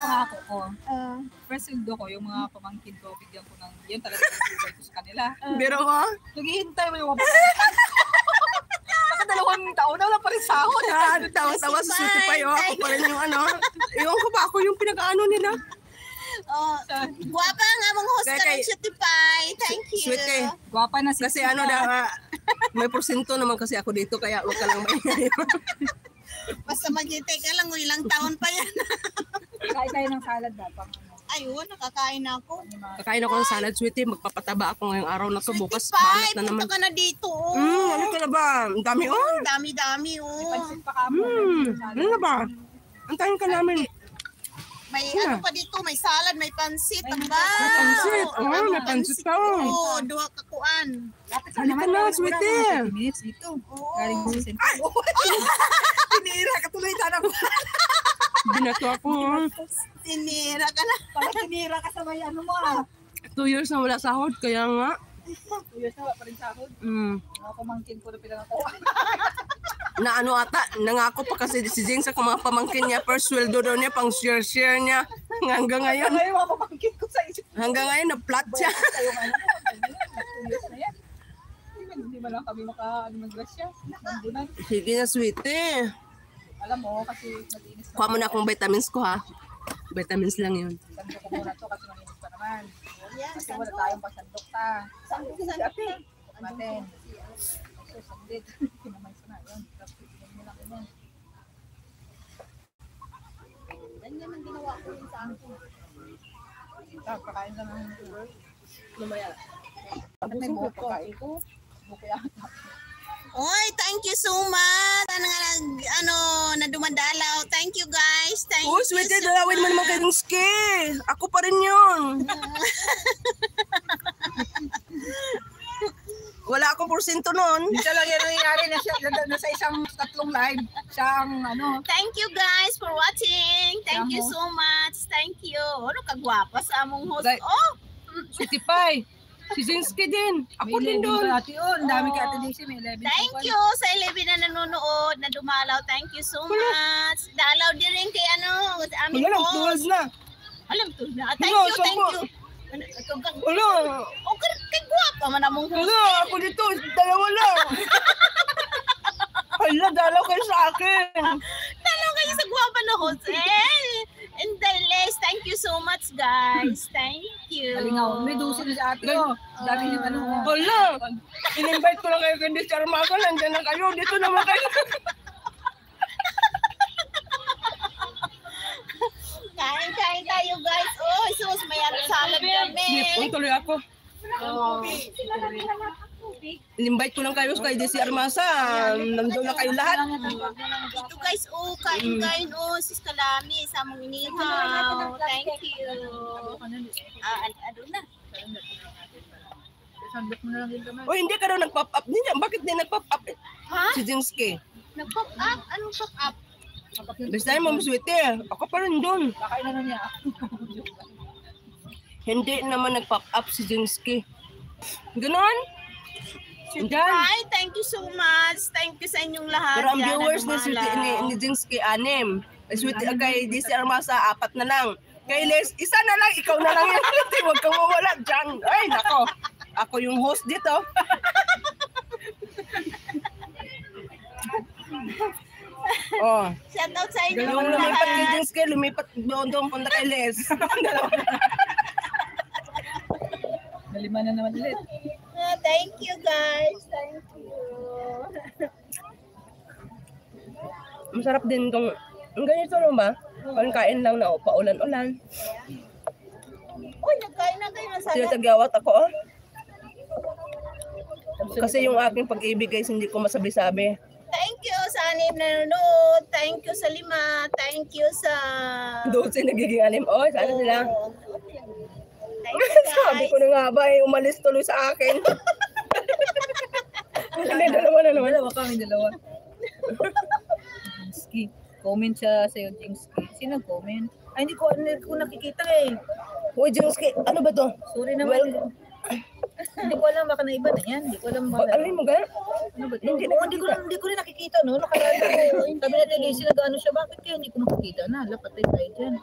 pangako ko. First sweldo ko, yung mga pamangkin ko, bigyan ko ng, yun talaga ibigay ko sa kanila. Pero mo? Naghihintay mo yung mga dalawang taon na wala pa rin sahod. Tawa-tawa sa Sweetie Pie. Ako pa rin yung ano. Iwan ko ba ako yung pinag-ano nila? Guwapa nga mong host ka ng Sweetie Pie. Thank you. Sweetie. Guwapa na si Kasi ano may porsyento naman kasi ako dito kaya wag ka lang maingay. Basta maghintay ka lang, ilang taon pa yan. Kain tayo ng salad ba? Ayun, nakakain na ako. Kakain ako ng salad, Sweetie. Magpapataba ako ngayong araw na to. Bukas Sweetie banat Pie, na naman. punta ka na dito. Ano ka na ba? Ang dami Dami-dami Pansit pa ka mo. Ano na ba? Antayin ka namin. May ano pa dito, may salad, may pansit. Ang ba? May pansit. May pansit pa. Oo, duha kakuan. Halika na, Sweetie. 30 minutes dito. Galing sa sentro. Tinira ka tuloy sana ko. Binato ako. Tinira ka na. Parang tinira ka sa may ano mo 2 years na wala sahod, kaya nga. 2 years na wala pa rin sahod. Mga pamangkin ko na pinangakuha. Na ano ata, nangako pa kasi si Jing sa mga pamangkin niya, per sweldo daw niya, pang share niya. Hanggang ngayon. Ngayon mga pamangkin ko sa isip. Hanggang ngayon, na-flat siya. Kayo nga na yan. Hindi ba lang kami maka-grasya? Nandunan. Sige na, Sweetie. Alam mo, kasi malinis Kuha mo na akong vitamins ko, ha? Vitamins lang yun. Sandok ko muna to kasi malinis pa naman. Kasi wala tayong pasandok ta. Sandok natin. So, sandit. Kinamay sa na yun. Tapos, pinag nila ko yun. Ganyan ang ginawa ko yun sa akin. Pakain ka ng lumaya. At may buhok pakain ko. Buhok yata. Oy, thank you so much. Na dumadalaw. Thank you guys. Thank you. Sweetie, dalawin mo naman kayong ski. Ako pa rin yun. Wala akong porsyento nun. Dito lang yan nangyayari na sa isang tatlong live. Siyang ano. Thank you guys for watching. Thank you so much. Thank you. Ano kagwapa sa among host. Sweetie Pie. Si Zinski din. Ako din doon. Ang dami ka atin din may 11. Thank you sa 11 na nanonood, na dumalaw. Thank you so much. Dalaw din rin kay aming host. Alam to na. Thank you. Wala. O, kay guwapa man among host. Wala, ako dito. Dalawa lang. Hala, dalaw kayo sa akin. Dalaw kayo sa guwapa na host. And then, Les, thank you so much, guys. Thank you. Kalingaw, may dusin sa atin. Dami yung ano. Hala, in-invite ko lang kayo kay Mr. Armago. Nandiyan na kayo. Dito naman kayo. Kain tayo, guys. Oh, sus, may salad kami. Sipon, tuloy ako. In-invite ko lang kayo kay DC Armasa. Nandun na kayo lahat. Ito guys, kain, sis Kalami, sa mong inihaw. Thank you. Ano na? O, hindi ka daw nag-pop up. Bakit di nag-pop up? Ha? Si Zinski. Nag-pop up? Anong pop up? Basta yung Ma'am Sweetie. Ako pa rin doon. Kakain na niya. Hindi naman nag-pop up si Zinski. Ganon? Hi, thank you so much. Thank you sa inyong lahat. Pero ang viewers ni Zinski, 6. Kay DC Armasa, 4 na lang. Kay Les, 1 na lang. Ikaw na lang yan. Huwag kang mawala dyan. Ay, nako. Ako yung host dito. Oh. Shout out sa inyo. Yung lumipat kay Zinski, lumipat doon punta kay Les. Nalima na naman ulit. Thank you guys. Thank you. Masarap din itong, ang ganito lang ba? Kain lang na paulan-ulan. Uy, nagkain na kayo ng salad. Tinatagawat ako, oh. Kasi yung aking pag-ibig guys, hindi ko masabi-sabi. Thank you sa 6 na nanonood. Thank you sa 5. Thank you sa... 12 nagiging 6. Oh, sana sila. Thank you guys. Sabi ko na nga ba, umalis tuloy sa akin. Hindi, dalawa na naman. Dalawa kami, dalawa. Jinski. Comment siya sa'yo, Jinski. Sino comment? Ay, hindi ko nakikita eh. Uy, Jinski, ano ba to? Sorry naman. Hindi ko alam, baka na iba na yan. Hindi ko alam ba. Ano yung mga? Ano ba? Hindi ko rin nakikita, no? Nakalala ko. Sabi natin, guys, nag-ano siya, bakit kaya hindi ko makikita na? Lapatay tayo dyan.